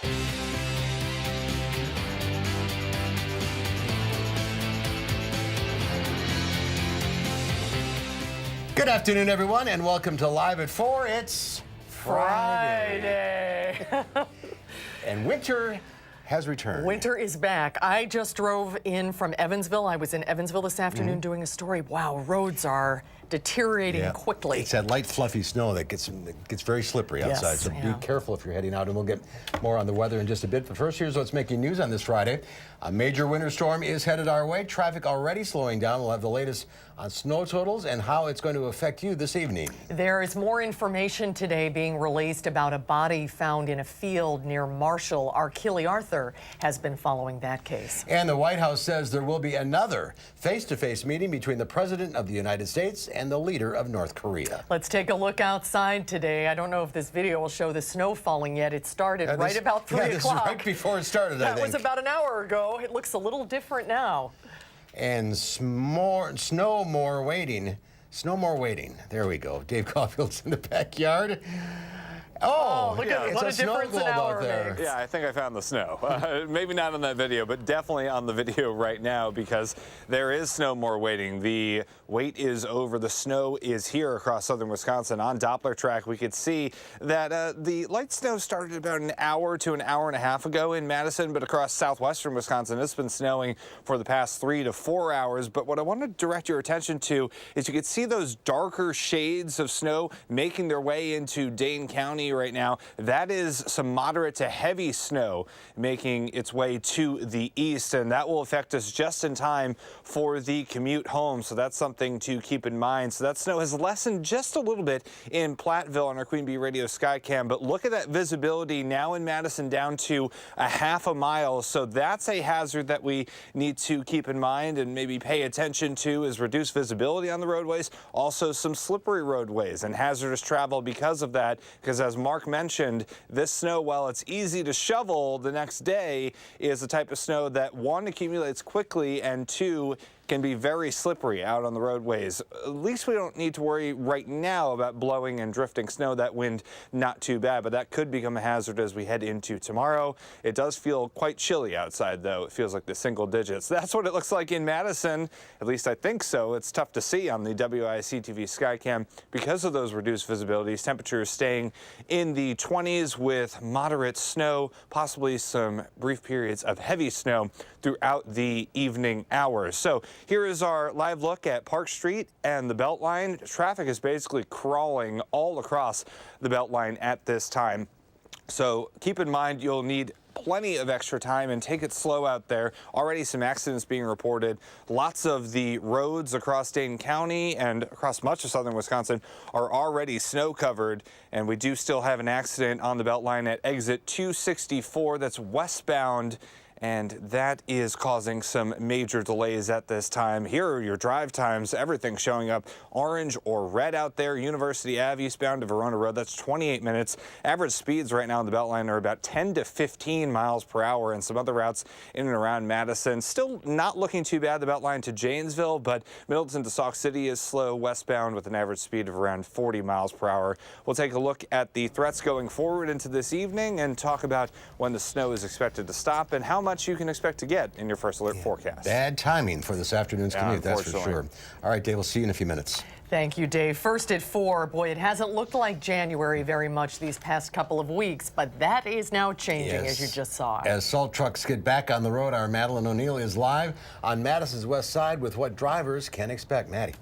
Good afternoon, everyone, and welcome to Live at 4. It's Friday. And winter has returned. Winter is back. I just drove in from Evansville. I was in Evansville this afternoon doing a story. Wow, roads are deteriorating quickly. It's that light, fluffy snow that gets very slippery outside. So be careful if you're heading out, and we'll get more on the weather in just a bit. But first, here's what's making news on this Friday. A major winter storm is headed our way. Traffic already slowing down. We'll have the latest on snow totals and how it's going to affect you this evening. There is more information today being released about a body found in a field near Marshall. Our Keely Arthur has been following that case. And the White House says there will be another face-to-face meeting between the President of the United States and the leader of North Korea. Let's take a look outside today. I don't know if this video will show the snow falling yet. It started right about 3 o'clock. This is right before it started, I think. That was about an hour ago. It looks a little different now. And snow more waiting. There we go. Dave Caulfield's in the backyard. Oh, look at what a difference an hour makes. Yeah, I think I found the snow. Maybe not on that video, but definitely on the video right now, because there is snow more waiting. The wait is over. The snow is here across southern Wisconsin. On Doppler track, we could see that the light snow started about an hour to an hour and a half ago in Madison, but across southwestern Wisconsin, it's been snowing for the past 3 to 4 hours. But what I want to direct your attention to is you can see those darker shades of snow making their way into Dane County right now. That is some moderate to heavy snow making its way to the east, and that will affect us just in time for the commute home. So that's something to keep in mind. So that snow has lessened just a little bit in Platteville on our Queen Bee Radio Skycam, but look at that visibility now in Madison down to a half a mile. So that's a hazard that we need to keep in mind and maybe pay attention to, is reduced visibility on the roadways, also some slippery roadways and hazardous travel because of that, because as Mark mentioned, this snow, while it's easy to shovel the next day, is the type of snow that, one, accumulates quickly, and two, can be very slippery out on the roadways. At least we don't need to worry right now about blowing and drifting snow. That wind, not too bad, but that could become a hazard as we head into tomorrow. It does feel quite chilly outside, though. It feels like the single digits. That's what it looks like in Madison. At least I think so. It's tough to see on the WISC-TV Skycam because of those reduced visibilities. Temperatures staying in the 20s with moderate snow, possibly some brief periods of heavy snow throughout the evening hours. So here is our live look at Park Street and the Beltline. Traffic is basically crawling all across the Beltline at this time. So keep in mind you'll need plenty of extra time and take it slow out there. Already some accidents being reported. Lots of the roads across Dane County and across much of southern Wisconsin are already snow covered, and we do still have an accident on the Beltline at exit 264 that's westbound, and that is causing some major delays at this time. Here are your drive times. Everything showing up orange or red out there. University Ave eastbound to Verona Road, that's 28 minutes. Average speeds right now on the Beltline are about 10 to 15 miles per hour, and some other routes in and around Madison. Still not looking too bad, the Beltline to Janesville, but Middleton to Sauk City is slow westbound with an average speed of around 40 miles per hour. We'll take a look at the threats going forward into this evening and talk about when the snow is expected to stop and how much you can expect to get in your first alert forecast. Bad timing for this afternoon's commute, that's for sure. All right, Dave, we'll see you in a few minutes. Thank you, Dave. First at 4. Boy, it hasn't looked like January very much these past couple of weeks, but that is now changing, as you just saw. As salt trucks get back on the road, our Madeline O'Neill is live on Madison's west side with what drivers can expect. Maddie.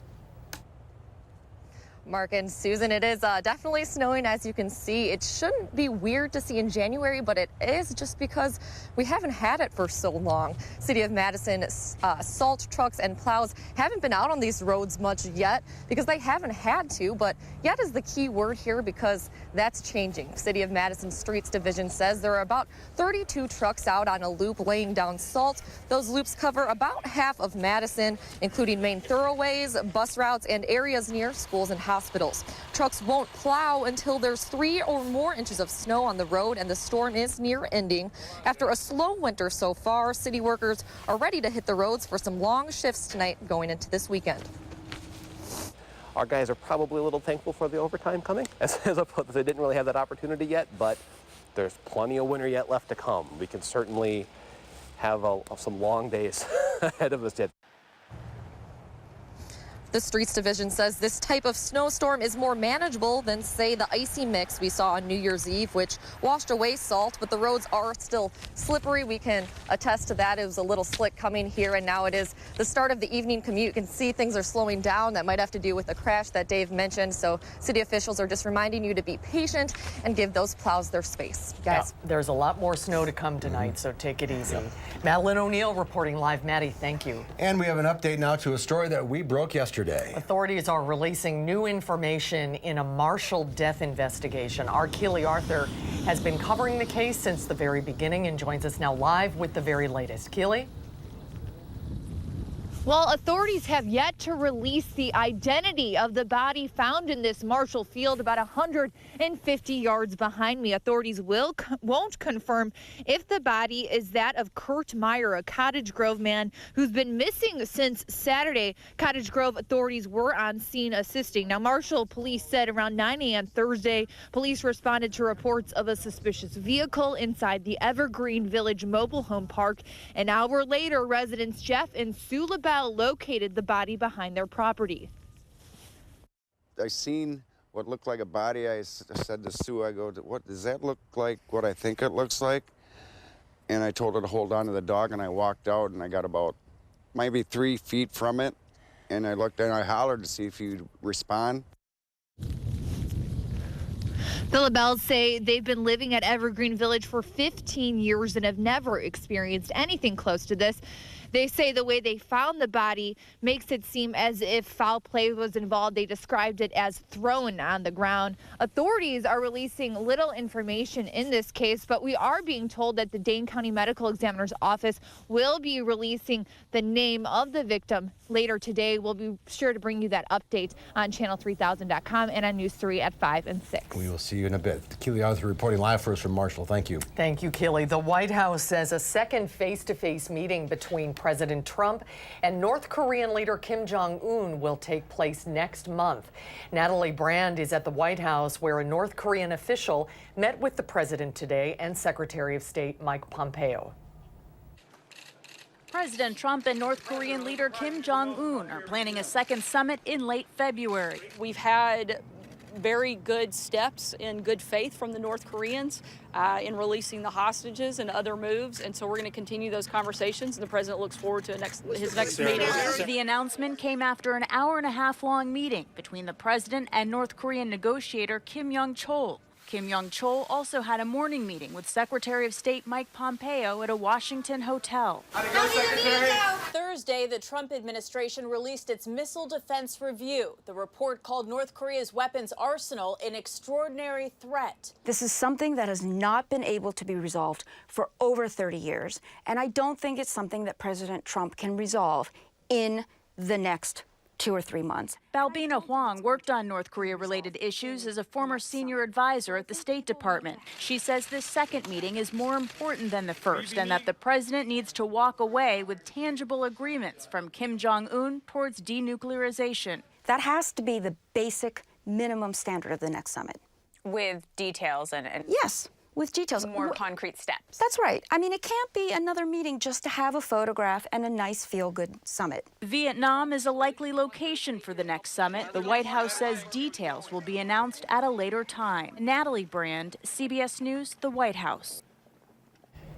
Mark and Susan, it is definitely snowing, as you can see. It shouldn't be weird to see in January, but it is just because we haven't had it for so long. City of Madison salt trucks and plows haven't been out on these roads much yet because they haven't had to, but yet is the key word here because that's changing. City of Madison Streets Division says there are about 32 trucks out on a loop laying down salt. Those loops cover about half of Madison, including main thoroughways, bus routes, and areas near schools and hospitals. Trucks won't plow until there's 3 or more inches of snow on the road and the storm is near ending. After a slow winter so far, city workers are ready to hit the roads for some long shifts tonight going into this weekend. Our guys are probably a little thankful for the overtime coming, as opposed to they didn't really have that opportunity yet, but There's plenty of winter yet left to come. We can certainly have some long days ahead of us yet. The Streets Division says this type of snowstorm is more manageable than, say, the icy mix we saw on New Year's Eve, which washed away salt, but the roads are still slippery. We can attest to that. It was a little slick coming here, and now it is the start of the evening commute. You can see things are slowing down. That might have to do with the crash that Dave mentioned. So city officials are just reminding you to be patient and give those plows their space. Guys. Yeah, there's a lot more snow to come tonight, so take it easy. Madeline O'Neill reporting live. Maddie, thank you. And we have an update now to a story that we broke yesterday. Authorities are releasing new information in a Marshall death investigation. Our Keely Arthur has been covering the case since the very beginning and joins us now live with the very latest. Keely? Well, authorities have yet to release the identity of the body found in this Marshall field about 150 yards behind me. Authorities won't confirm if the body is that of Kurt Meyer, a Cottage Grove man who's been missing since Saturday. Cottage Grove authorities were on scene assisting. Now, Marshall police said around 9 a.m. Thursday, police responded to reports of a suspicious vehicle inside the Evergreen Village mobile home park. An hour later, residents Jeff and Sue LaBelle located the body behind their property. I seen what looked like a body. I said to Sue, I go, what does that look like, what I think it looks like? And I told her to hold on to the dog, and I walked out, and I got about maybe 3 feet from it, and I looked and I hollered to see if he'd respond. The LaBelles say they've been living at Evergreen Village for 15 years and have never experienced anything close to this. They say the way they found the body makes it seem as if foul play was involved. They described it as thrown on the ground. Authorities are releasing little information in this case, but we are being told that the Dane County Medical Examiner's Office will be releasing the name of the victim later today. We'll be sure to bring you that update on channel3000.com and on News 3 at 5 and 6. We will see you in a bit. Keely Arthur reporting live for us from Marshall. Thank you. Thank you, Keely. The White House says a second face-to-face meeting between President Trump and North Korean leader Kim Jong-un will take place next month. Natalie Brand is at the White House, where a North Korean official met with the president today and Secretary of State Mike Pompeo. President Trump and North Korean leader Kim Jong-un are planning a second summit in late February. We've had very good steps in good faith from the North Koreans in releasing the hostages and other moves, and so we're going to continue those conversations, and the president looks forward to his next meeting. The announcement came after an hour-and-a-half-long meeting between the president and North Korean negotiator Kim Young-chol. Kim Young-chol also had a morning meeting with Secretary of State Mike Pompeo at a Washington hotel. Thursday, the Trump administration released its missile defense review. The report called North Korea's weapons arsenal an extraordinary threat. This is something that has not been able to be resolved for over 30 years, and I don't think it's something that President Trump can resolve in the next 2 or 3 months. Balbina Huang worked on North Korea-related issues as a former senior advisor at the State Department. She says this second meeting is more important than the first and that the president needs to walk away with tangible agreements from Kim Jong-un towards denuclearization. That has to be the basic minimum standard of the next summit. With details and yes, with details. More concrete steps. That's right. I mean, it can't be another meeting just to have a photograph and a nice feel-good summit. Vietnam is a likely location for the next summit. The White House says details will be announced at a later time. Natalie Brand, CBS News, the White House.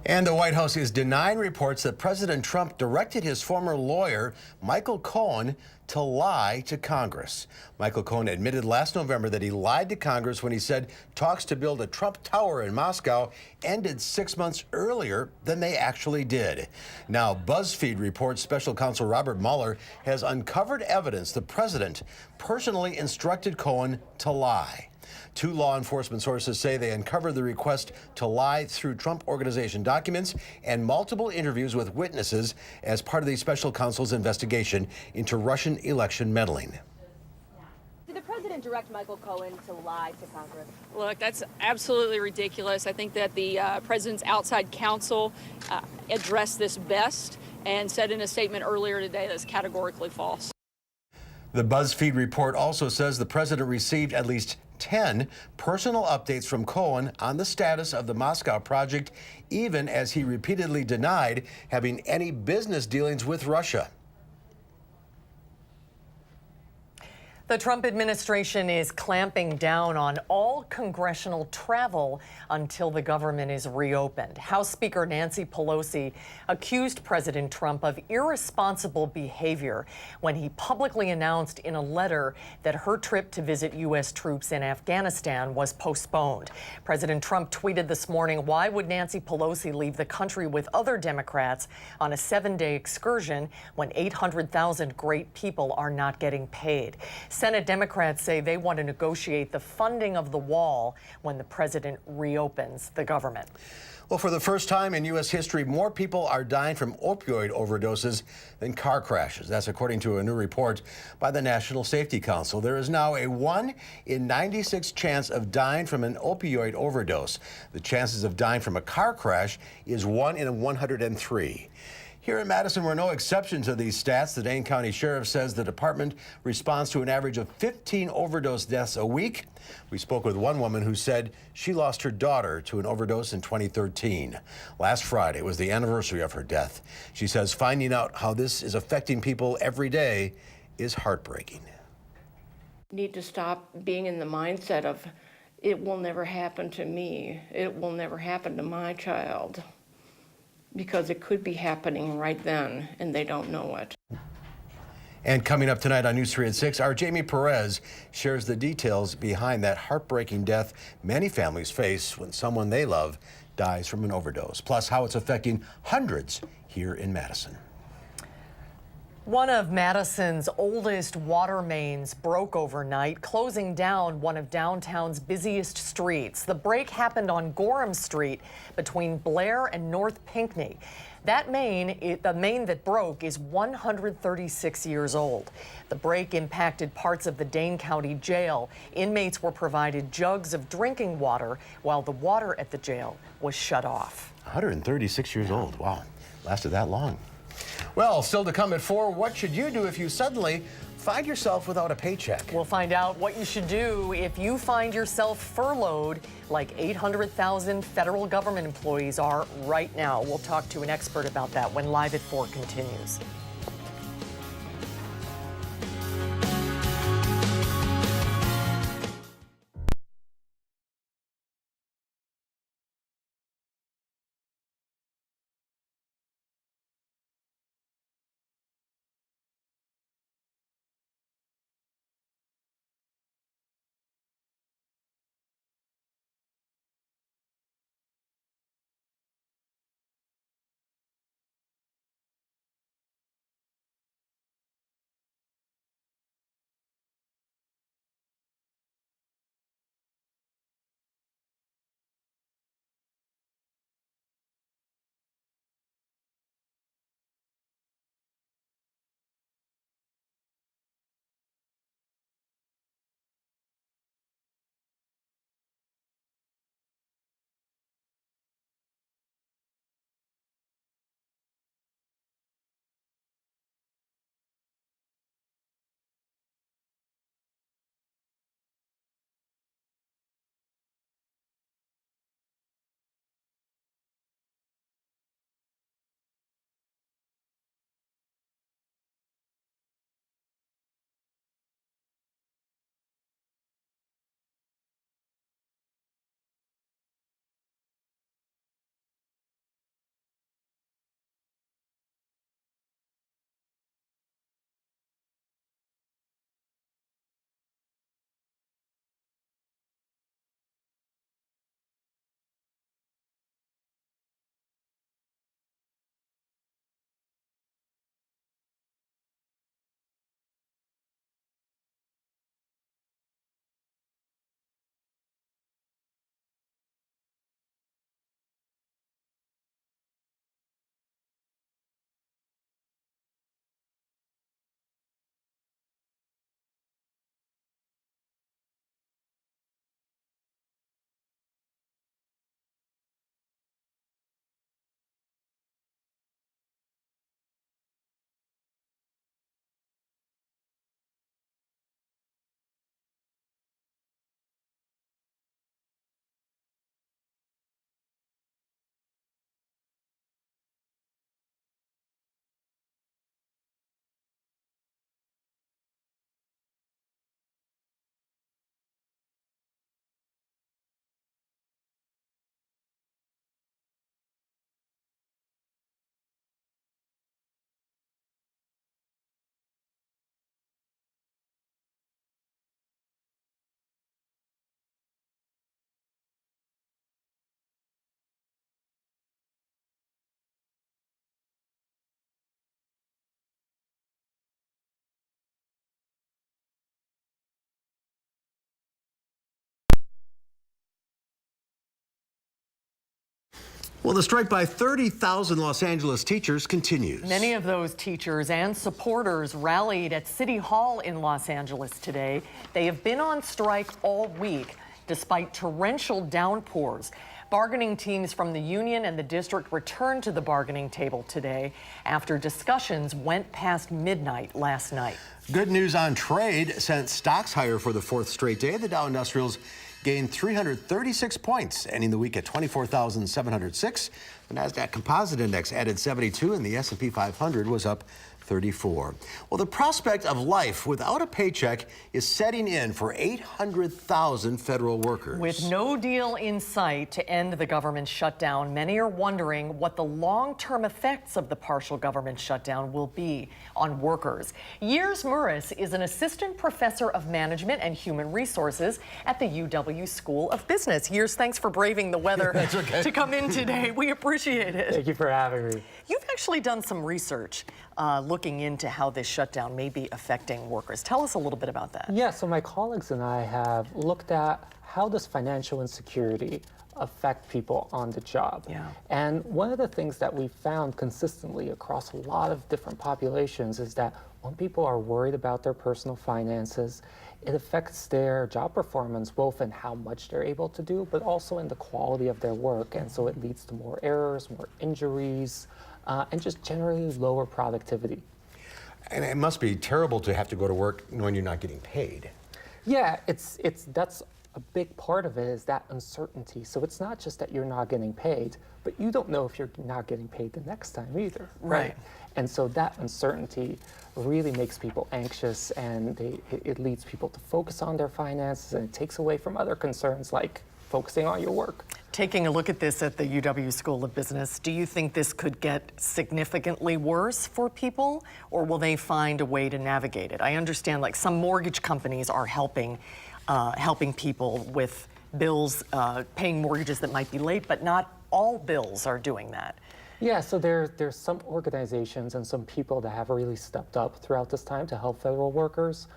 And the White House is denying reports that President Trump directed his former lawyer, Michael Cohen, to lie to Congress. Michael Cohen admitted last November that he lied to Congress when he said talks to build a Trump Tower in Moscow ended 6 months earlier than they actually did. Now, BuzzFeed reports Special Counsel Robert Mueller has uncovered evidence the president personally instructed Cohen to lie. 2 law enforcement sources say they uncovered the request to lie through Trump Organization documents and multiple interviews with witnesses as part of the special counsel's investigation into Russian election meddling. Did the president direct Michael Cohen to lie to Congress? Look, that's absolutely ridiculous. I think that the president's outside counsel addressed this best and said in a statement earlier today that's categorically false. The BuzzFeed report also says the president received at least 10 personal updates from Cohen on the status of the Moscow project, even as he repeatedly denied having any business dealings with Russia. The Trump administration is clamping down on all congressional travel until the government is reopened. House Speaker Nancy Pelosi accused President Trump of irresponsible behavior when he publicly announced in a letter that her trip to visit U.S. troops in Afghanistan was postponed. President Trump tweeted this morning, "Why would Nancy Pelosi leave the country with other Democrats on a 7-day excursion when 800,000 great people are not getting paid?" Senate Democrats say they want to negotiate the funding of the wall when the president reopens the government. Well, for the first time in U.S. history, more people are dying from opioid overdoses than car crashes. That's according to a new report by the National Safety Council. There is now a 1 in 96 chance of dying from an opioid overdose. The chances of dying from a car crash is 1 in 103. Here in Madison, we're no exception to these stats. The Dane County Sheriff says the department responds to an average of 15 overdose deaths a week. We spoke with one woman who said she lost her daughter to an overdose in 2013. Last Friday was the anniversary of her death. She says finding out how this is affecting people every day is heartbreaking. Need to stop being in the mindset of it will never happen to me. It will never happen to my child. Because it could be happening right then, and they don't know it. And coming up tonight on News 3 at 6, our Jamie Perez shares the details behind that heartbreaking death many families face when someone they love dies from an overdose, plus how it's affecting hundreds here in Madison. One of Madison's oldest water mains broke overnight, closing down one of downtown's busiest streets. The break happened on Gorham Street between Blair and North Pinckney. That main, the main that broke, is 136 years old. The break impacted parts of the Dane County Jail. Inmates were provided jugs of drinking water while the water at the jail was shut off. 136 years old. Wow, lasted that long. Well, still to come at 4, what should you do if you suddenly find yourself without a paycheck? We'll find out what you should do if you find yourself furloughed like 800,000 federal government employees are right now. We'll talk to an expert about that when Live at 4 continues. Well, the strike by 30,000 Los Angeles teachers continues. Many of those teachers and supporters rallied at City Hall in Los Angeles today. They have been on strike all week, despite torrential downpours. Bargaining teams from the union and the district returned to the bargaining table today after discussions went past midnight last night. Good news on trade sent stocks higher for the fourth straight day. The Dow Industrials gained 336 points, ending the week at 24,706. The NASDAQ Composite Index added 72, and the S&P 500 was up 34. Well, the prospect of life without a paycheck is setting in for 800,000 federal workers. With no deal in sight to end the government shutdown, many are wondering what the long-term effects of the partial government shutdown will be on workers. Years Murris is an assistant professor of management and human resources at the UW School of Business. Years, thanks for braving the weather to come in today. We appreciate it. Thank you for having me. You've actually done some research looking into how this shutdown may be affecting workers. Tell us a little bit about that. Yeah, so my colleagues and I have looked at how does financial insecurity affect people on the job. Yeah. And one of the things that we found consistently across a lot of different populations is that when people are worried about their personal finances, it affects their job performance, both in how much they're able to do, but also in the quality of their work. And so it leads to more errors, more injuries, and just generally lower productivity. And it must be terrible to have to go to work knowing you're not getting paid. Yeah, that's a big part of it, is that uncertainty. So it's not just that you're not getting paid, but you don't know if you're not getting paid the next time either. Right. And so that uncertainty really makes people anxious, and it leads people to focus on their finances, and it takes away from other concerns like focusing on your work. Taking a look at this at the UW School of Business, do you think this could get significantly worse for people, or will they find a way to navigate it? I understand like some mortgage companies are helping people with bills, paying mortgages that might be late, but not all bills are doing that. Yeah, so there's some organizations and some people that have really stepped up throughout this time to help federal workers.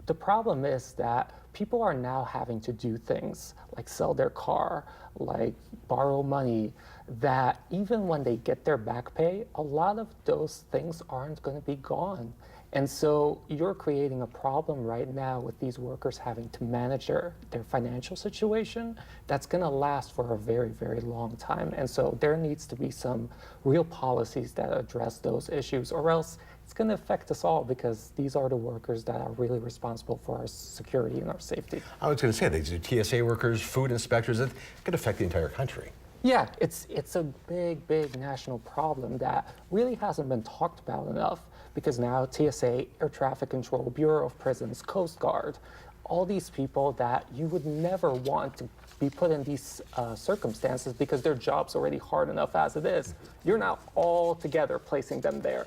The problem is that people are now having to do things like sell their car, like borrow money, that even when they get their back pay, a lot of those things aren't going to be gone. And so you're creating a problem right now with these workers having to manage their financial situation that's going to last for a very, very long time. And so there needs to be some real policies that address those issues, or else it's going to affect us all, because these are the workers that are really responsible for our security and our safety. I was going to say, these are TSA workers, food inspectors, that could affect the entire country. Yeah, it's a big, big national problem that really hasn't been talked about enough, because now TSA, Air Traffic Control, Bureau of Prisons, Coast Guard, all these people that you would never want to be put in these circumstances, because their job's already hard enough as it is. You're now all together placing them there.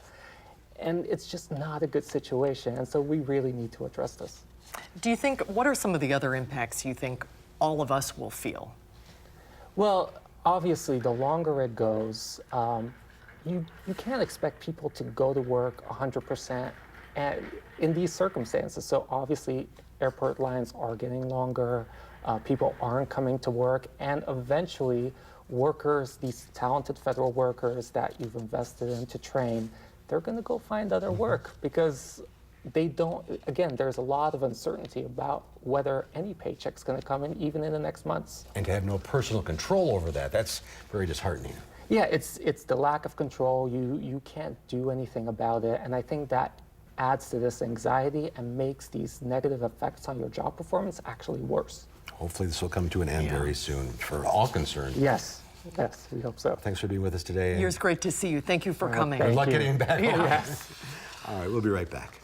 And it's just not a good situation, and so we really need to address this. Do you think, what are some of the other impacts you think all of us will feel? Well, obviously, the longer it goes, you can't expect people to go to work 100% in these circumstances. So obviously, airport lines are getting longer, people aren't coming to work, and eventually workers, these talented federal workers that you've invested in to train, they're going to go find other work, because they don't, again, there's a lot of uncertainty about whether any paycheck's going to come in even in the next months. And to have no personal control over that, that's very disheartening. Yeah, it's the lack of control. You can't do anything about it. And I think that adds to this anxiety and makes these negative effects on your job performance actually worse. Hopefully this will come to an end very soon for all concerned. Yes, we hope so. Thanks for being with us today. Years, great to see you. Thank you for coming. Good luck getting back home. Yes. All right, we'll be right back.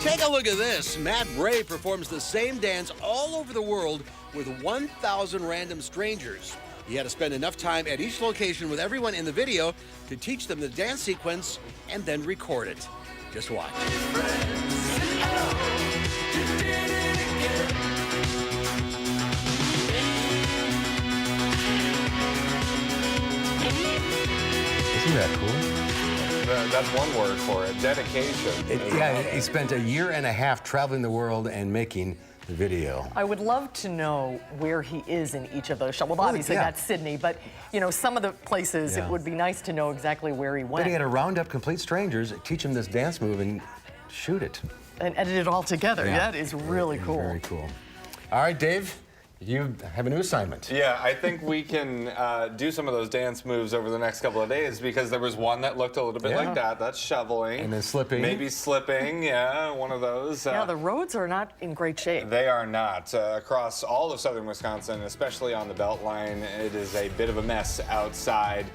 Take a look at this. Matt Bray performs the same dance all over the world with 1,000 random strangers. He had to spend enough time at each location with everyone in the video to teach them the dance sequence and then record it. Just watch. Isn't that cool? That's one word for it, dedication. Yeah, he spent a year and a half traveling the world and making the video. I would love to know where he is in each of those shots. Well, obviously that's Sydney, but you know, some of the places it would be nice to know exactly where he went. But he had to round up complete strangers, teach them this dance move, and shoot it. And edit it all together. Yeah. That is really cool. Very cool. All right, Dave. You have a new assignment. Yeah, I think we can do some of those dance moves over the next couple of days because there was one that looked a little bit like that. That's shoveling. And then slipping. Maybe slipping, yeah, one of those. Yeah, the roads are not in great shape. They are not. Across all of southern Wisconsin, especially on the Beltline, it is a bit of a mess outside.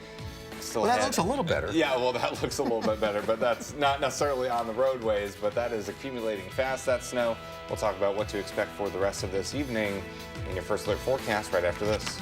Well, that looks a little better. Yeah, well, that looks a little bit better, but that's not necessarily on the roadways, but that is accumulating fast, that snow. We'll talk about what to expect for the rest of this evening in your First Alert forecast right after this.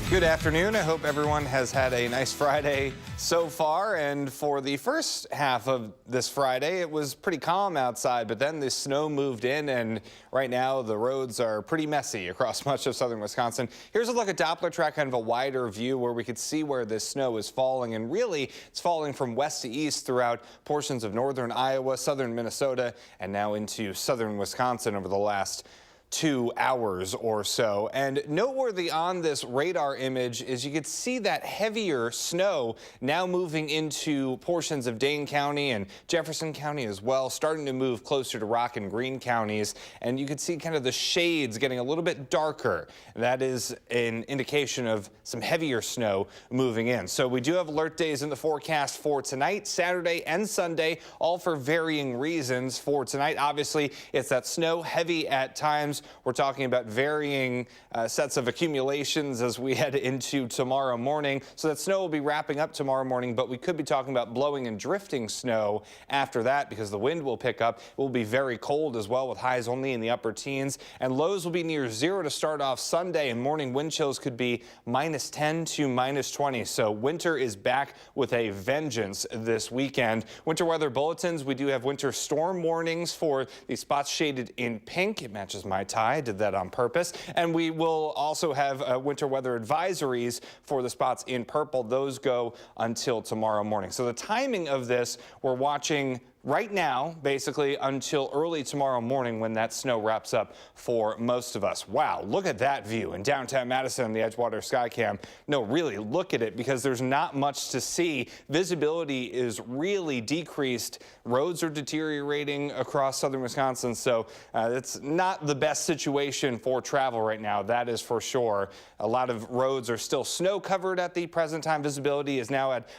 Good afternoon. I hope everyone has had a nice Friday so far. And for the first half of this Friday, it was pretty calm outside, but then the snow moved in, and right now the roads are pretty messy across much of southern Wisconsin. Here's a look at Doppler track, kind of a wider view where we could see where this snow is falling. And really, it's falling from west to east throughout portions of northern Iowa, southern Minnesota, and now into southern Wisconsin over the last 2 hours or so. And noteworthy on this radar image is you could see that heavier snow now moving into portions of Dane County and Jefferson County as well, starting to move closer to Rock and Greene counties. And you could see kind of the shades getting a little bit darker. That is an indication of some heavier snow moving in. So we do have alert days in the forecast for tonight, Saturday and Sunday, all for varying reasons. For tonight, obviously, it's that snow heavy at times. We're talking about varying sets of accumulations as we head into tomorrow morning. So that snow will be wrapping up tomorrow morning, but we could be talking about blowing and drifting snow after that because the wind will pick up. It will be very cold as well with highs only in the upper teens, and lows will be near 0 to start off Sunday, and morning wind chills could be -10 to -20. So winter is back with a vengeance this weekend. Winter weather bulletins, we do have winter storm warnings for the spots shaded in pink. It matches my tie. I did that on purpose. And we will also have winter weather advisories for the spots in purple. Those go until tomorrow morning. So the timing of this, we're watching right now, basically until early tomorrow morning when that snow wraps up for most of us. Wow, look at that view in downtown Madison on the Edgewater Skycam. No, really, look at it because there's not much to see. Visibility is really decreased. Roads are deteriorating across southern Wisconsin, so it's not the best situation for travel right now, that is for sure. A lot of roads are still snow covered at the present time. Visibility is now at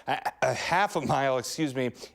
a half a mile,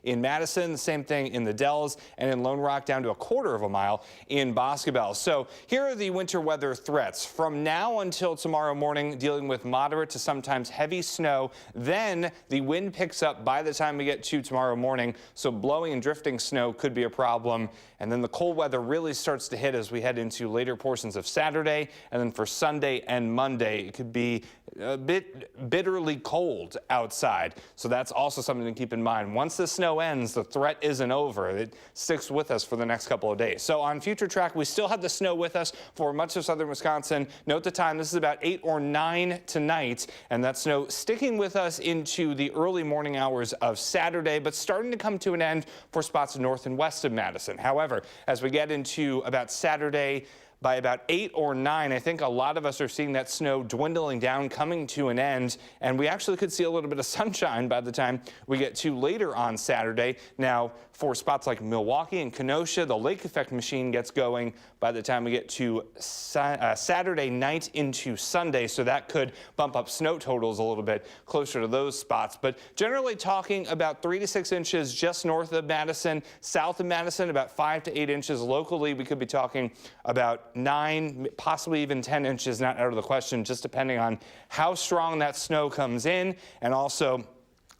in Madison. The same thing in the Dells, and in Lone Rock down to a quarter of a mile in Boscobel. So here are the winter weather threats. From now until tomorrow morning, dealing with moderate to sometimes heavy snow. Then the wind picks up by the time we get to tomorrow morning, so blowing and drifting snow could be a problem. And then the cold weather really starts to hit as we head into later portions of Saturday. And then for Sunday and Monday, it could be a bit bitterly cold outside. So that's also something to keep in mind. Once the snow ends, the threat isn't over. It sticks with us for the next couple of days. So on Future Track, we still have the snow with us for much of southern Wisconsin. Note the time. This is about 8 or 9 tonight. And that snow sticking with us into the early morning hours of Saturday, but starting to come to an end for spots north and west of Madison. However, as we get into about Saturday, by about 8 or 9, I think a lot of us are seeing that snow dwindling down, coming to an end, and we actually could see a little bit of sunshine by the time we get to later on Saturday. Now, for spots like Milwaukee and Kenosha, the lake effect machine gets going by the time we get to Saturday night into Sunday, so that could bump up snow totals a little bit closer to those spots. But generally talking about 3 to 6 inches just north of Madison, south of Madison, about 5 to 8 inches locally. We could be talking about 9, possibly even 10 inches, not out of the question, just depending on how strong that snow comes in and also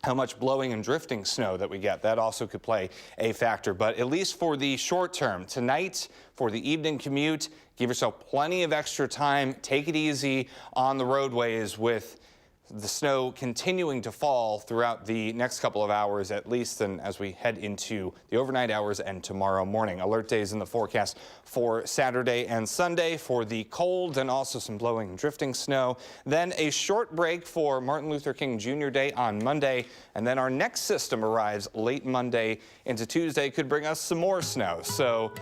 how much blowing and drifting snow that we get. That also could play a factor. But at least for the short term, tonight, for the evening commute, give yourself plenty of extra time. Take it easy on the roadways with the snow continuing to fall throughout the next couple of hours at least, and as we head into the overnight hours and tomorrow morning. Alert days in the forecast for Saturday and Sunday for the cold and also some blowing and drifting snow. Then a short break for Martin Luther King Jr. Day on Monday, and then our next system arrives late Monday into Tuesday. Could bring us some more snow. So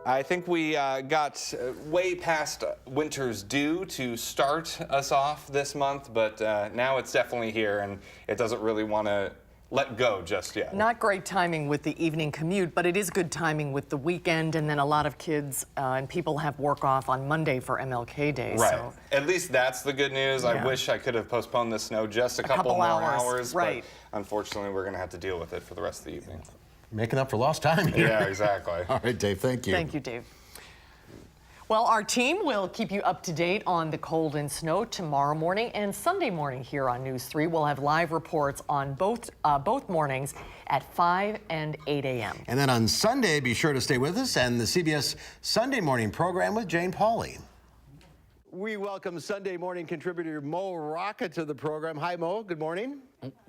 I think we got way past winter's due to start us off this month, but now it's definitely here, and it doesn't really want to let go just yet. Not great timing with the evening commute, but it is good timing with the weekend, and then a lot of kids and people have work off on Monday for MLK Day. Right. So. At least that's the good news. Yeah. I wish I could have postponed the snow just a couple more hours, right. But unfortunately we're going to have to deal with it for the rest of the evening. Making up for lost time here. Yeah, exactly. All right, Dave, thank you. Thank you, Dave. Well, our team will keep you up to date on the cold and snow tomorrow morning and Sunday morning here on News 3. We'll have live reports on both mornings at 5 and 8 a.m. And then on Sunday, be sure to stay with us and the CBS Sunday Morning program with Jane Pauley. We welcome Sunday morning contributor Mo Rocca to the program. Hi, Mo. Good morning.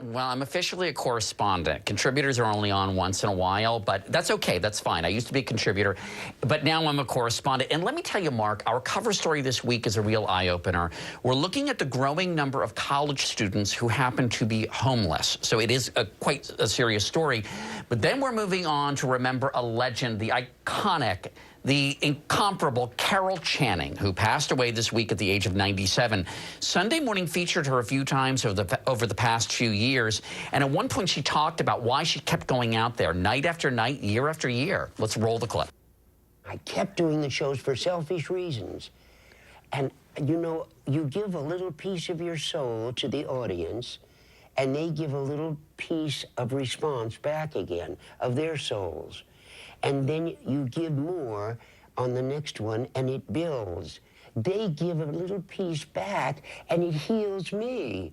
Well, I'm officially a correspondent. Contributors are only on once in a while, but that's okay. That's fine. I used to be a contributor, but now I'm a correspondent. And let me tell you, Mark, our cover story this week is a real eye-opener. We're looking at the growing number of college students who happen to be homeless. So it is quite a serious story. But then we're moving on to remember a legend, the iconic the incomparable Carol Channing, who passed away this week at the age of 97. Sunday Morning featured her a few times over the past few years, and at one point she talked about why she kept going out there night after night, year after year. Let's roll the clip. I kept doing the shows for selfish reasons. And, you know, you give a little piece of your soul to the audience, and they give a little piece of response back again, of their souls. And then you give more on the next one, and it builds. They give a little piece back, and it heals me.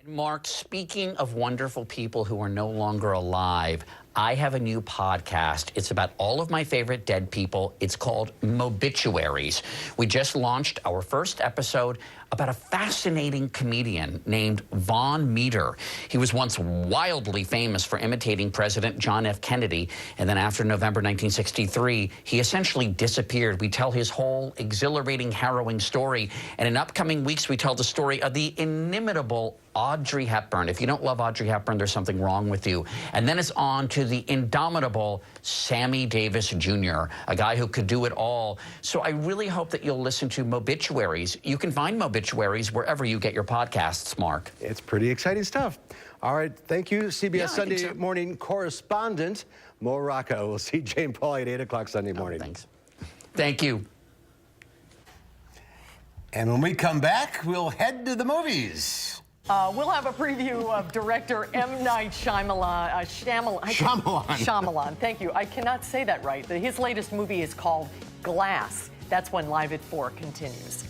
Mark, speaking of wonderful people who are no longer alive, I have a new podcast. It's about all of my favorite dead people. It's called Mobituaries. We just launched our first episode about a fascinating comedian named Von Meter. He was once wildly famous for imitating President John F. Kennedy, and then after November 1963, he essentially disappeared. We tell his whole exhilarating, harrowing story, and in upcoming weeks, we tell the story of the inimitable Audrey Hepburn. If you don't love Audrey Hepburn, there's something wrong with you. And then it's on to the indomitable Sammy Davis Jr., a guy who could do it all. So I really hope that you'll listen to Mobituaries. You can find Mobituaries wherever you get your podcasts, Mark. It's pretty exciting stuff. All right, thank you, CBS Sunday Morning correspondent Mo Rocca. We'll see Jane Pauley at 8 o'clock Sunday morning. Thanks. Thank you. And when we come back, we'll head to the movies. We'll have a preview of director M. Night Shyamalan. Shyamalan, thank you. I cannot say that right. His latest movie is called Glass. That's when Live at 4 continues.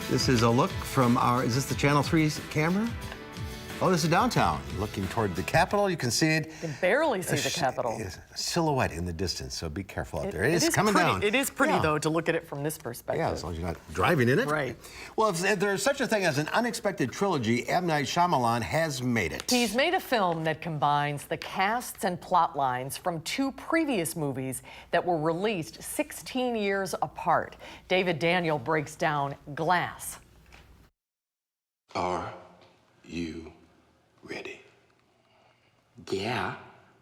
This is a look from our, is this the Channel 3 camera? Oh, this is downtown. Looking toward the Capitol, you can see it. You can barely see the Capitol. A silhouette in the distance, so be careful out there. It is coming pretty, down. It is pretty, though, to look at it from this perspective. Yeah, as long as you're not driving in it. Right. Well, if there's such a thing as an unexpected trilogy, M. Night Shyamalan has made it. He's made a film that combines the casts and plot lines from 2 previous movies that were released 16 years apart. David Daniel breaks down Glass. Are you ready? Yeah.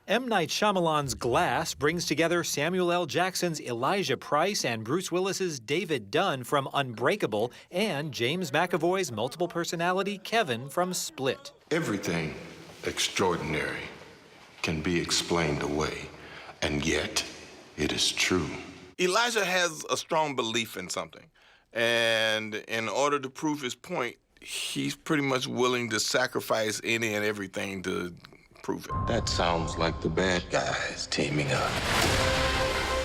M. Night Shyamalan's Glass brings together Samuel L. Jackson's Elijah Price and Bruce Willis's David Dunn from Unbreakable and James McAvoy's multiple personality Kevin from Split. Everything extraordinary can be explained away, and yet it is true. Elijah has a strong belief in something, and in order to prove his point, he's pretty much willing to sacrifice any and everything to prove it. That sounds like the bad guys teaming up.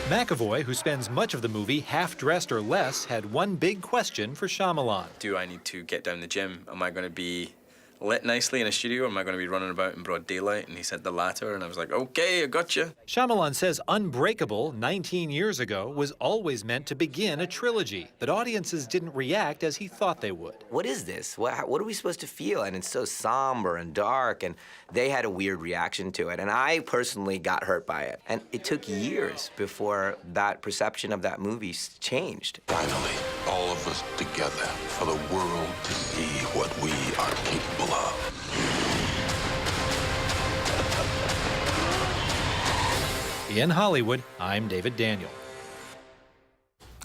McAvoy, who spends much of the movie half-dressed or less, had one big question for Shyamalan. Do I need to get down to the gym? Am I going to be lit nicely in a studio, or am I going to be running about in broad daylight? And he said the latter, and I was like, okay, I gotcha. Shyamalan says Unbreakable, 19 years ago, was always meant to begin a trilogy, but audiences didn't react as he thought they would. What is this? What are we supposed to feel? And it's so somber and dark, and they had a weird reaction to it, and I personally got hurt by it. And it took years before that perception of that movie changed. Finally, all of us together for the world to see what we are capable of. In Hollywood, I'm David Daniel.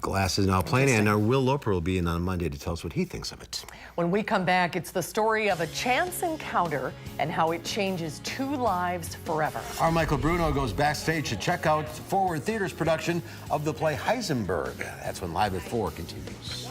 Glass is now playing, and our Will Loper will be in on Monday to tell us what he thinks of it. When we come back, it's the story of a chance encounter and how it changes 2 lives forever. Our Michael Bruno goes backstage to check out Forward Theater's production of the play Heisenberg. That's when Live at 4 continues.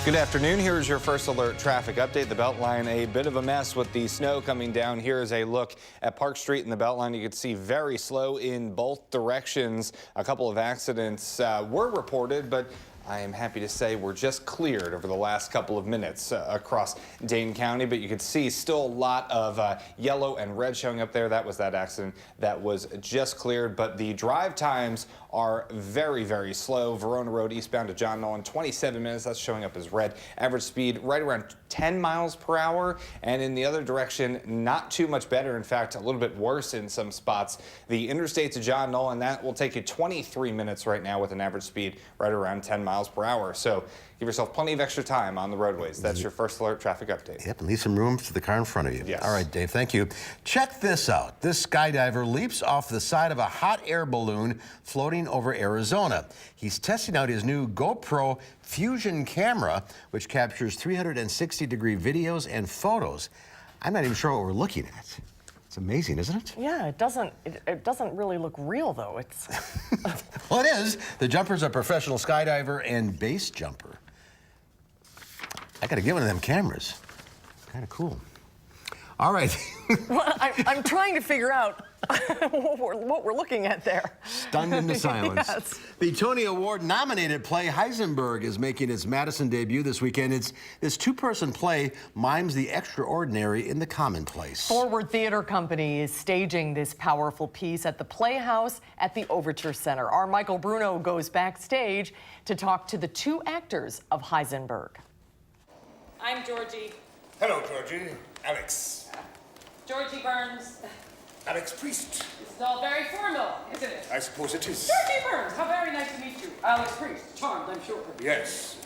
Good afternoon. Here's your first alert traffic update. The Beltline, a bit of a mess with the snow coming down. Here is a look at Park Street and the Beltline. You can see very slow in both directions. A couple of accidents were reported, but I am happy to say we're just cleared over the last couple of minutes across Dane County, but you can see still a lot of yellow and red showing up there. That was that accident that was just cleared, but the drive times are very, very slow. Verona Road eastbound to John Nolan, 27 minutes. That's showing up as red. Average speed right around 10 miles per hour. And in the other direction, not too much better. In fact, a little bit worse in some spots. The interstate to John Nolan, that will take you 23 minutes right now with an average speed right around 10 miles per hour. So give yourself plenty of extra time on the roadways. That's your first alert traffic update. Yep, and leave some room to the car in front of you. Yes. All right, Dave, thank you. Check this out. This skydiver leaps off the side of a hot air balloon floating over Arizona. He's testing out his new GoPro Fusion camera, which captures 360-degree videos and photos. I'm not even sure what we're looking at. It's amazing, isn't it? Yeah, it doesn't really look real, though. It's Well, it is. The jumper's a professional skydiver and base jumper. I got to get one of them cameras. Kind of cool. All right. Well, I'm trying to figure out what we're looking at there. Stunned into silence. Yes. The Tony Award-nominated play Heisenberg is making its Madison debut this weekend. This two-person play mimes the extraordinary in the commonplace. Forward Theater Company is staging this powerful piece at the Playhouse at the Overture Center. Our Michael Bruno goes backstage to talk to the two actors of Heisenberg. I'm Georgie. Hello, Georgie. Alex. Georgie Burns. Alex Priest. This is all very formal, isn't it? I suppose it is. Georgie Burns, how very nice to meet you. Alex Priest, charmed, I'm sure. Yes.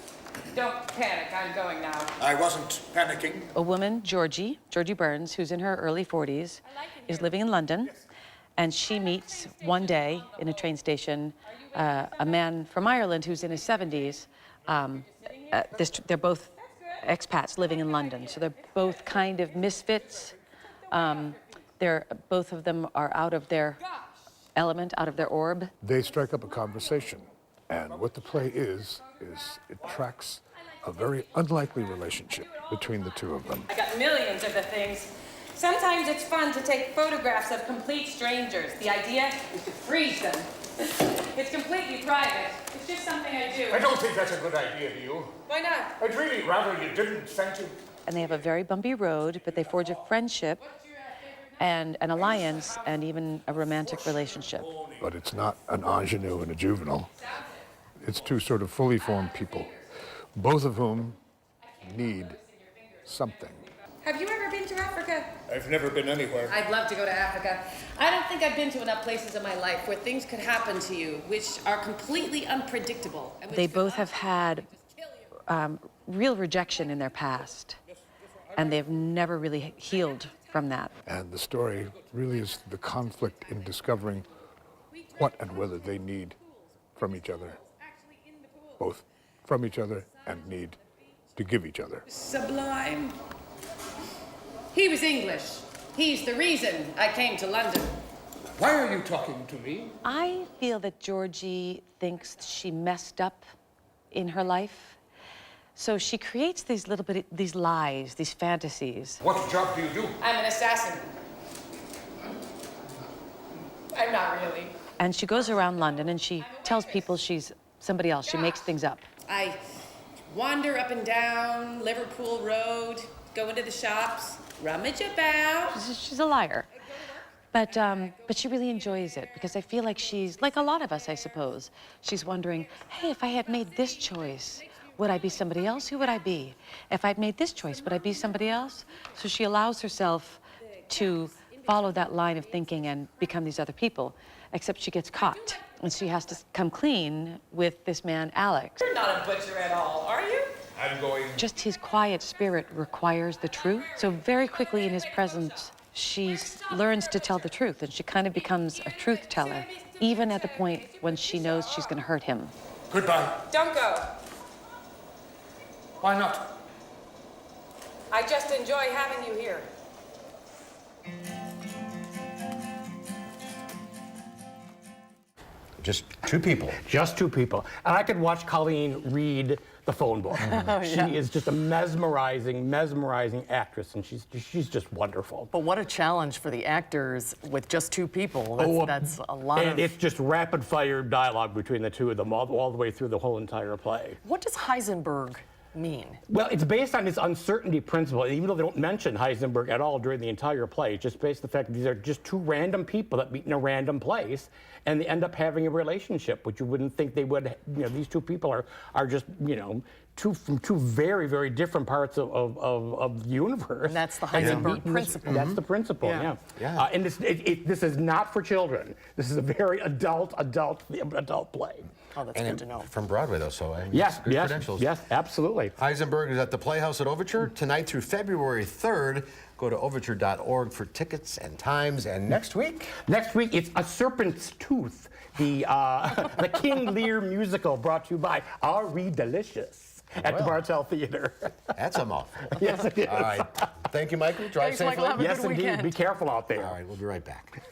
Don't panic, I'm going now. I wasn't panicking. A woman, Georgie Burns, who's in her early 40s, is living in London, and she meets one day in a train station a man from Ireland who's in his 70s. They're both expats living in London, so they're both kind of misfits. Both of them are out of their element, out of their orb. They strike up a conversation, and what the play is it tracks a very unlikely relationship between the two of them. I got millions of the things. Sometimes it's fun to take photographs of complete strangers. The idea is to freeze them. It's completely private. It's just something I do. I don't think that's a good idea, do you? Why not? I'd really rather you didn't, thank you. And they have a very bumpy road, but they forge a friendship and an alliance and even a romantic relationship. But it's not an ingenue and a juvenile. It's two sort of fully formed people, both of whom need something. Have you ever been to Africa? I've never been anywhere. I'd love to go to Africa. I don't think I've been to enough places in my life where things could happen to you which are completely unpredictable. They both have had real rejection in their past, and they've never really healed from that. And the story really is the conflict in discovering what and whether they need from each other, both from each other and need to give each other. Sublime. He was English. He's the reason I came to London. Why are you talking to me? I feel that Georgie thinks she messed up in her life. So she creates these these lies, these fantasies. What job do you do? I'm an assassin. I'm not really. And she goes around London and she tells people she's somebody else. She makes things up. I wander up and down Liverpool Road, go into the shops, rummage about. She's a liar. But she really enjoys it because I feel like she's, like a lot of us, I suppose, she's wondering, hey, if I had made this choice, would I be somebody else? Who would I be? If I'd made this choice, would I be somebody else? So she allows herself to follow that line of thinking and become these other people, except she gets caught. And she has to come clean with this man, Alex. You're not a butcher at all, are you? I'm going. Just his quiet spirit requires the truth. So very quickly in his presence, she learns to tell the truth, and she kind of becomes a truth teller, even at the point when she knows she's going to hurt him. Goodbye. Don't go. Why not? I just enjoy having you here. Just two people. Just two people. And I could watch Colleen read the phone book. She is just a mesmerizing actress, and she's just wonderful. But what a challenge for the actors with just two people. That's a lot and it's just rapid fire dialogue between the two of them all the way through the whole entire play. What does Heisenberg mean? Well, it's based on this uncertainty principle. Even though they don't mention Heisenberg at all during the entire play, it's just based on the fact that these are just two random people that meet in a random place, and they end up having a relationship, which you wouldn't think they would. These two people are just, from two very, very different parts of the universe. And that's the Heisenberg principle. That's the principle, yeah. And this is not for children. This is a very adult play. Oh, that's good to know. From Broadway, though, so I mean, yes, good credentials. Yes, absolutely. Heisenberg is at the Playhouse at Overture tonight through February 3rd. Go to overture.org for tickets and times. And next week? Next week, it's A Serpent's Tooth, the King Lear musical brought to you by Are We Delicious at the Bartell Theater. That's a mouthful. Yes, it is. All right. Thank you, Michael. Drive safely. Michael. Have a yes, good indeed. weekend. Be careful out there. All right, we'll be right back.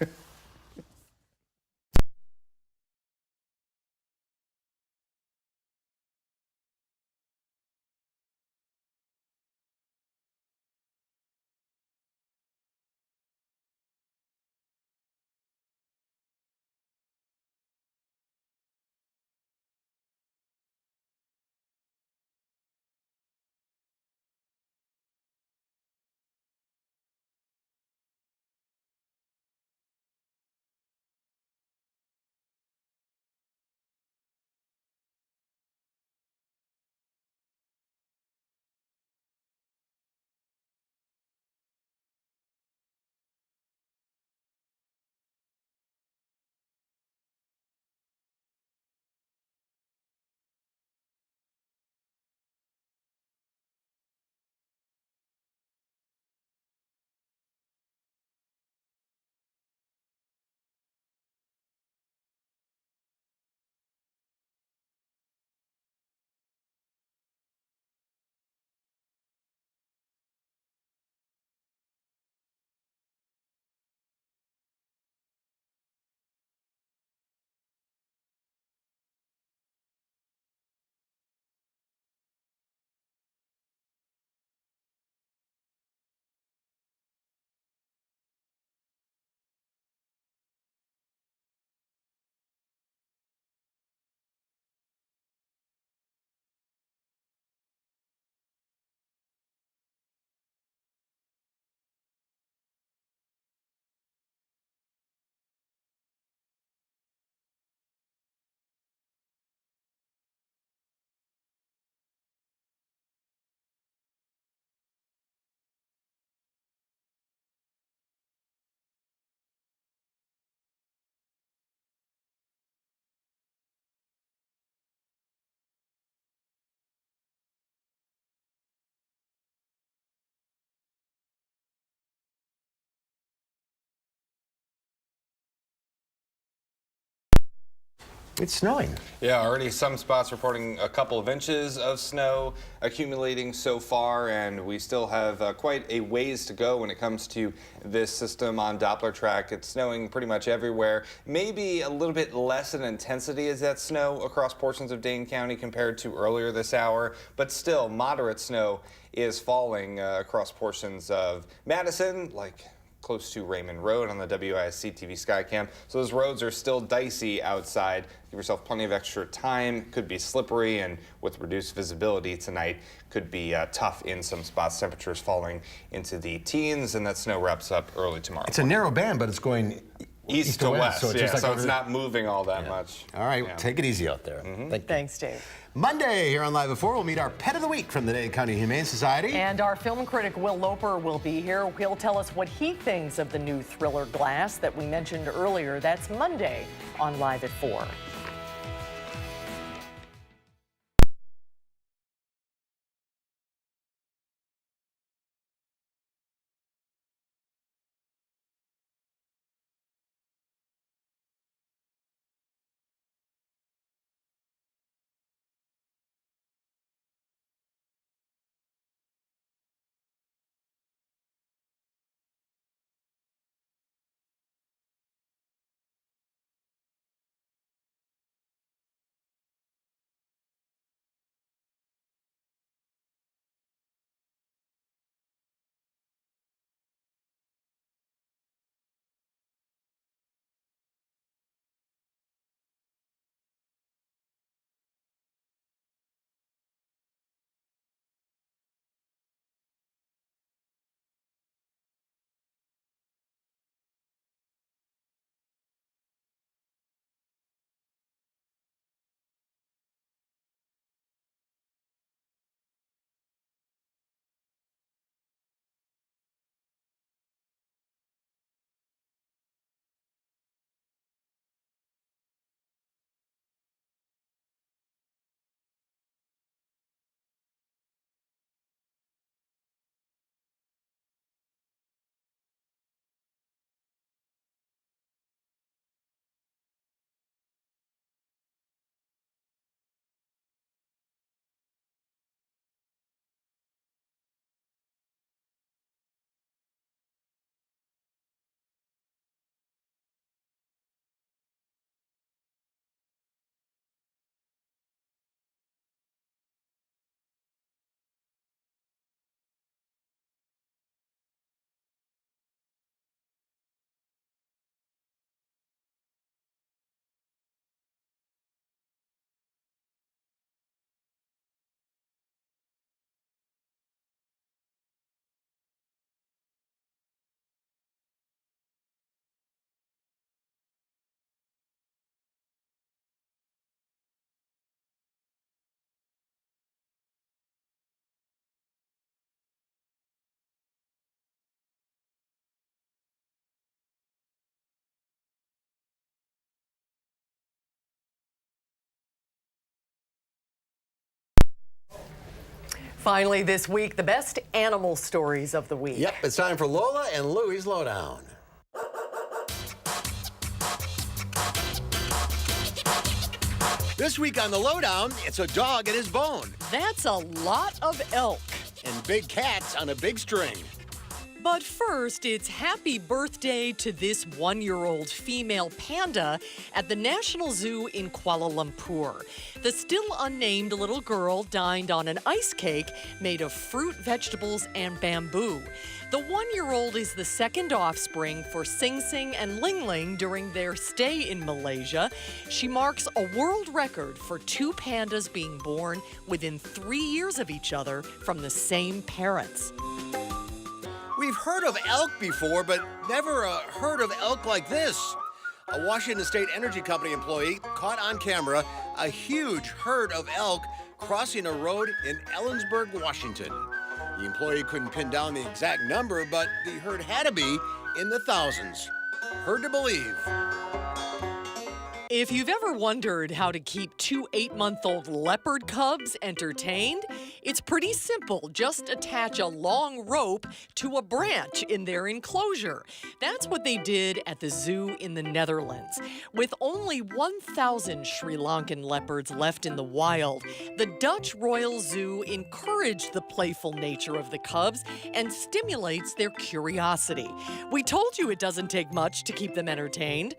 It's snowing. Yeah, already some spots reporting a couple of inches of snow accumulating so far, and we still have quite a ways to go when it comes to this system on Doppler track. It's snowing pretty much everywhere. Maybe a little bit less in intensity as that snow across portions of Dane County compared to earlier this hour, but still moderate snow is falling across portions of Madison, like close to Raymond Road on the WISC-TV Skycam. So those roads are still dicey outside. Give yourself plenty of extra time. Could be slippery, and with reduced visibility tonight, could be tough in some spots. Temperatures falling into the teens, and that snow wraps up early tomorrow. It's a narrow band, but it's going east to west. So it's, just like so it's not moving all that much. All right, take it easy out there. Thanks, Dave. Monday here on Live at 4, we'll meet our Pet of the Week from the Dane County Humane Society. And our film critic, Will Loper, will be here. He'll tell us what he thinks of the new thriller Glass that we mentioned earlier. That's Monday on Live at 4. Finally this week, the best animal stories of the week. Yep, it's time for Lola and Louie's Lowdown. This week on the Lowdown, it's a dog and his bone. That's a lot of elk. And big cats on a big string. But first, it's happy birthday to this 1-year-old female panda at the National Zoo in Kuala Lumpur. The still unnamed little girl dined on an ice cake made of fruit, vegetables, and bamboo. The 1-year-old is the second offspring for Sing Sing and Ling Ling during their stay in Malaysia. She marks a world record for 2 pandas being born within 3 years of each other from the same parents. We've heard of elk before, but never heard of elk like this. A Washington State Energy Company employee caught on camera a huge herd of elk crossing a road in Ellensburg, Washington. The employee couldn't pin down the exact number, but the herd had to be in the thousands. Hard to believe. If you've ever wondered how to keep 2 8-month-old leopard cubs entertained, it's pretty simple. Just attach a long rope to a branch in their enclosure. That's what they did at the zoo in the Netherlands. With only 1,000 Sri Lankan leopards left in the wild, the Dutch Royal Zoo encouraged the playful nature of the cubs and stimulates their curiosity. We told you it doesn't take much to keep them entertained.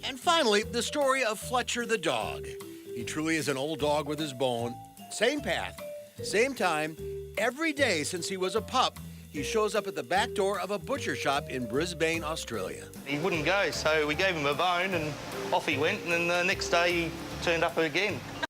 And finally, the story of Fletcher the dog. He truly is an old dog with his bone. Same path, same time, every day since he was a pup, he shows up at the back door of a butcher shop in Brisbane, Australia. He wouldn't go, so we gave him a bone and off he went, and then the next day he turned up again.